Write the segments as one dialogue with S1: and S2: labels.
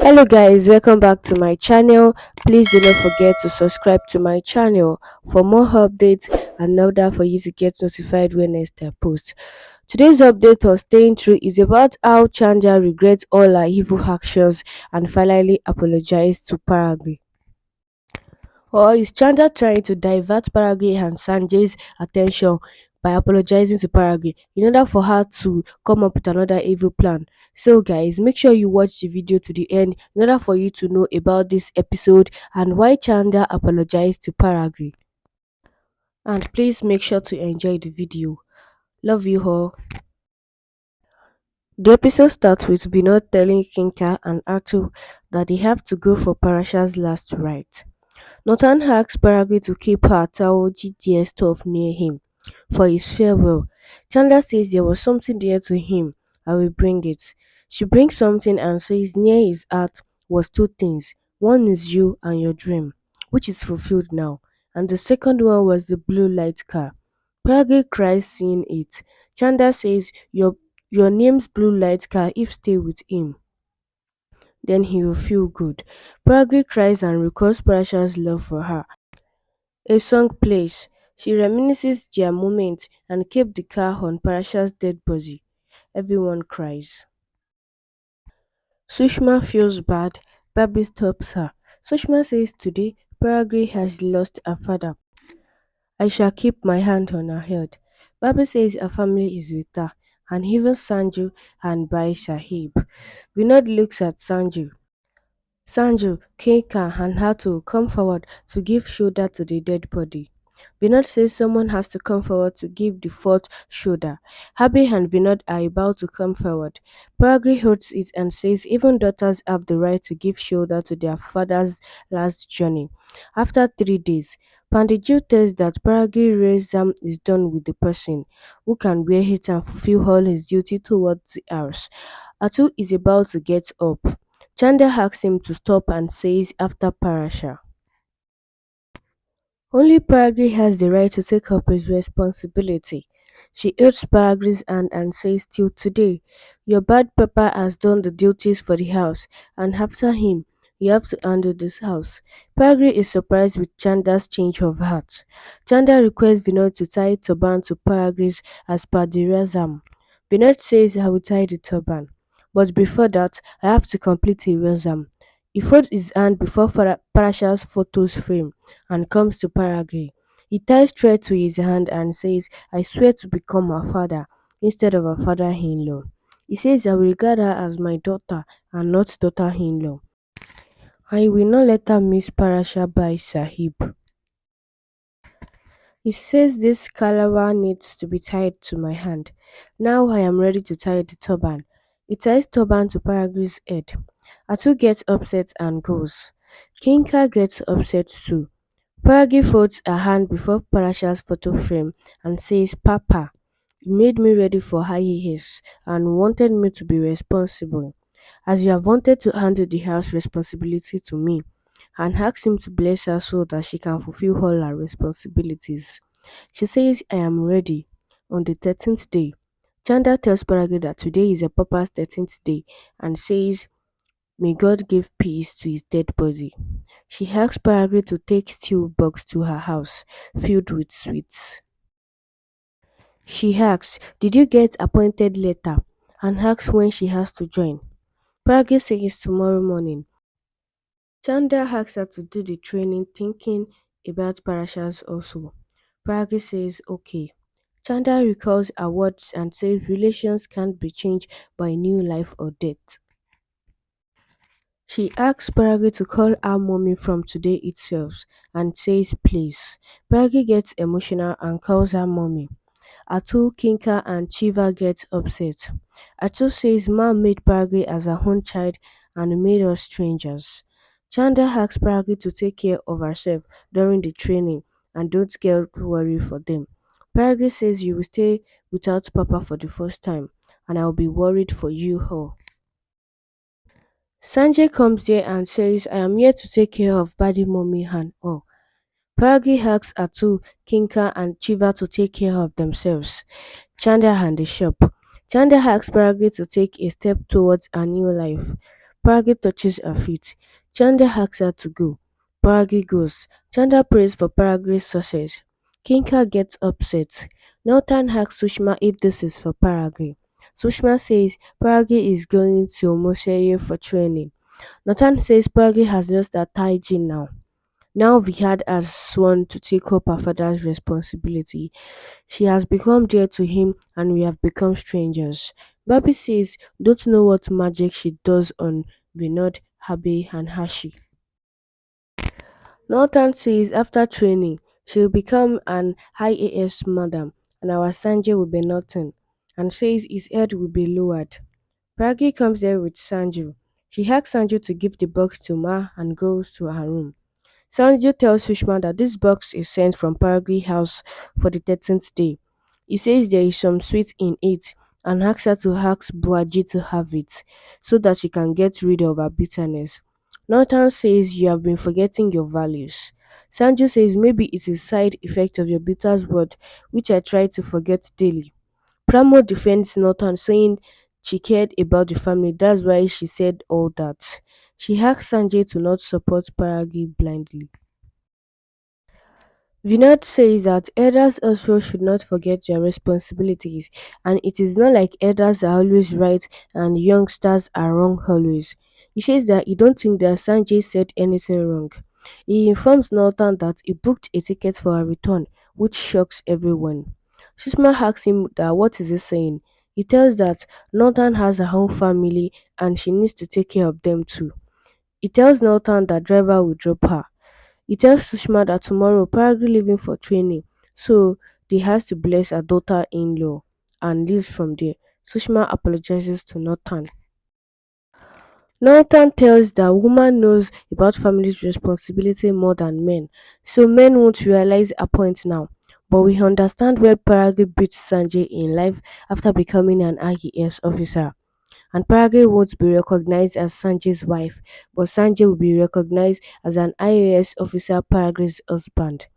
S1: Hello guys, welcome back to my channel. Please do not forget to subscribe to my channel for more updates and in order for you to get notified when next I post. Today's update on staying true is about how Chanda regrets all her evil actions and finally apologized to Paragi. Or is Chanda trying to divert Paragi and Sanjay's attention by apologizing to Paragi in order for her to come up with another evil plan? So, guys, make sure you watch the video to the end in order for you to know about this episode and why Chanda apologized to Paragi. And please make sure to enjoy the video. Love you all. The episode starts with Vinod telling Kinka and Artu that they have to go for Parasha's last rite. Nathan asks Paragi to keep her Tao GTS stuff near him for his farewell. Chanda says there was something there to him. I will bring it. She brings something and says near his heart was two things. One is you and your dream, which is fulfilled now, and the second one was the blue light car. Paragi cries seeing it. Chanda says your name's blue light car if stay with him. Then he will feel good. Paragi cries and recalls Parasha's love for her. A song plays. She reminisces their moment and kept the car on Parasha's dead body. Everyone cries. Sushma feels bad. Babi stops her. Sushma says today Paragi has lost her father. I shall keep my hand on her head. Babi says her family is with her, and even Sanju and Bai Sahib. Vinod looks at Sanju. Sanju, Keika, and Hatu come forward to give shoulder to the dead body. Vinod says someone has to come forward to give the fourth shoulder. Habi and Vinod are about to come forward. Paragri holds it and says even daughters have the right to give shoulder to their father's last journey. After 3 days, Pandiju tells that Paragri Rezam is done with the person who can wear it and fulfill all his duty towards the house. Atu is about to get up. Chanda asks him to stop and says after Parasha. Only Paragri has the right to take up his responsibility. She holds Paragri's hand and says till today, your bad papa has done the duties for the house and after him, you have to handle this house. Paragri is surprised with Chanda's change of heart. Chanda requests Vinod to tie turban to Paragri's as per the razam. Vinod says I will tie the turban. But before that, I have to complete a razam. He folds his hand before Parasha's photos frame and comes to Paragri. He ties thread to his hand and says, I swear to become her father instead of a father-in-law. He says, I will regard her as my daughter and not daughter-in-law. I will not let her miss Parasha by Sahib. He says this calabar needs to be tied to my hand. Now I am ready to tie the turban. He ties turban to Paragri's head. Atu gets upset and goes. Kinka gets upset too. Paragi folds her hand before Parasha's photo frame and says, Papa, you made me ready for IAS and wanted me to be responsible, as you have wanted to handle the house responsibility to me, and asks him to bless her so that she can fulfill all her responsibilities. She says, I am ready. On the 13th day, Chanda tells Paragi that today is a Papa's 13th day and says, May God give peace to his dead body. She asks Paragri to take steel box to her house, filled with sweets. She asks, did you get appointed later? And asks when she has to join. Paragri says tomorrow morning. Chanda asks her to do the training thinking about Parashas also. Paragri says okay. Chanda recalls her words and says relations can't be changed by new life or death. She asks Paragi to call her mommy from today itself and says please. Paragi gets emotional and calls her mommy. Atu, Kinka and Chiva get upset. Atu says mom made Paragi as her own child and made us strangers. Chanda asks Paragi to take care of herself during the training and don't get worried for them. Paragi says you will stay without Papa for the first time and I'll be worried for you all. Sanjay comes there and says, I am here to take care of Badi Mommy and all. Paragi asks Atu, Kinka and Chiva to take care of themselves. Chanda and the shop. Chanda asks Paragi to take a step towards a new life. Paragi touches her feet. Chanda asks her to go. Paragi goes. Chanda prays for Paragi's success. Kinka gets upset. Nathan asks Sushma if this is for Paragi. Sushma says Paragi is going to Moseye for training. Nathan says Paragi has lost her Taiji now. Now Vihad has sworn to take up her father's responsibility. She has become dear to him and we have become strangers. Babi says, don't know what magic she does on Vinod, Habe and Hashi. Norton says after training, she will become an IAS madam and our Sanjay will be nothing and says his head will be lowered. Pragi comes there with Sanju. She asks Sanju to give the box to Ma and goes to her room. Sanju tells Fishman that this box is sent from Paragri house for the 13th day. He says there is some sweet in it and asks her to ask Buaji to have it so that she can get rid of her bitterness. Norton says you have been forgetting your values. Sanju says maybe it's a side effect of your bitter's word which I try to forget daily. Pramod defends Norton saying she cared about the family, that's why she said all that. She asks Sanjay to not support Paragi blindly. Vinod says that elders also should not forget their responsibilities, and it is not like elders are always right and youngsters are wrong always. He says that he don't think that Sanjay said anything wrong. He informs Norton that he booked a ticket for a return, which shocks everyone. Sushma asks him that what is he saying. He tells that Norton has her own family and she needs to take care of them too. He tells Norton that driver will drop her. He tells Sushma that tomorrow Parag leaving for training, so they has to bless her daughter-in-law and leaves from there. Sushma apologizes to Nathan. Nathan tells that woman knows about family's responsibility more than men, so men won't realize a point now. But we understand where Parag beat Sanjay in life after becoming an IES officer. And Parage won't be recognized as Sanjay's wife, but Sanjay will be recognized as an IAS officer, Parage's husband.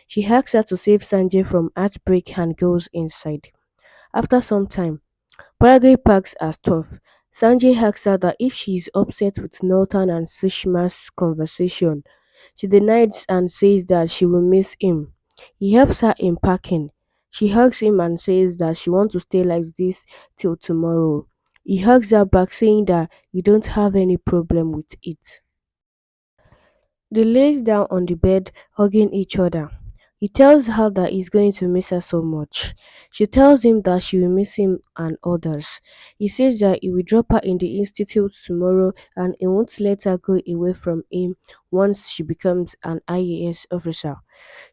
S1: She asks her to save Sanjay from heartbreak and goes inside. After some time, Parage packs her stuff. Sanjay asks her that if she is upset with Norton and Sushma's conversation. She denies and says that she will miss him. He helps her in packing. She hugs him and says that she wants to stay like this till tomorrow. He hugs her back saying that you don't have any problem with it. They lay down on the bed hugging each other. He tells her that he's going to miss her so much. She tells him that she will miss him and others. He says that he will drop her in the institute tomorrow and he won't let her go away from him once she becomes an IAS officer.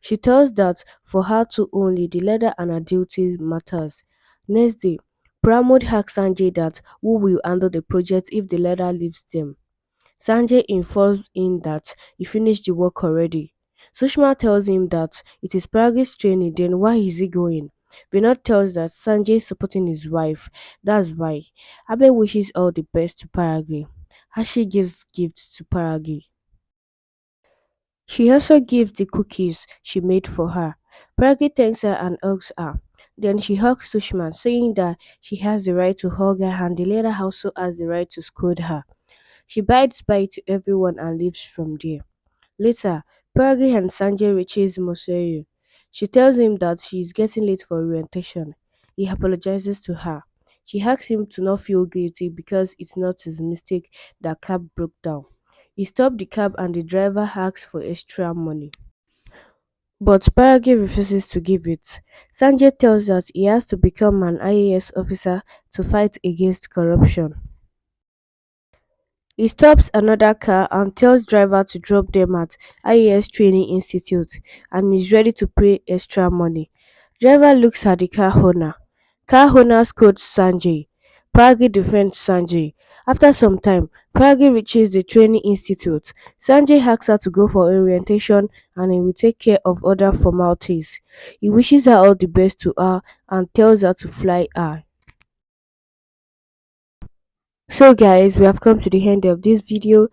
S1: She tells that for her to only the letter and her duty matters. Next day, Pramod asks Sanjay that who will handle the project if the letter leaves them. Sanjay informs him that he finished the work already. Sushma tells him that it is Paragi's training, then why is he going? Vinod tells that Sanjay is supporting his wife, that's why. Abe wishes all the best to Paragi. Hashi gives gifts to Paragi. She also gives the cookies she made for her. Paragi thanks her and hugs her. Then she hugs Sushma, saying that she has the right to hug her and the latter also has the right to scold her. She bides bye to everyone and leaves from there. Later, Paragi and Sanjay reaches Moseru. She tells him that she is getting late for orientation. He apologizes to her. She asks him to not feel guilty because it's not his mistake that cab broke down. He stopped the cab and the driver asks for extra money. But Paragi refuses to give it. Sanjay tells that he has to become an IAS officer to fight against corruption. He stops another car and tells driver to drop them at IAS Training Institute and is ready to pay extra money. Driver looks at the car owner. Car owner scolds Sanjay. Pragi defends Sanjay. After some time, Pragi reaches the training institute. Sanjay asks her to go for orientation and he will take care of other formalities. He wishes her all the best to her and tells her to fly high. So guys, we have come to the end of this video.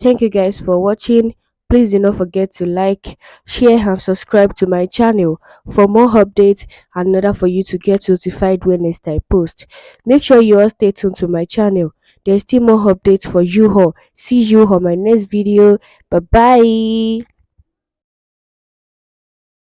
S1: Thank you guys for watching. Please do not forget to like, share and subscribe to my channel for more updates and in order for you to get notified when next I post. Make sure you all stay tuned to my channel. There's still more updates for you all. See you on my next video. Bye bye.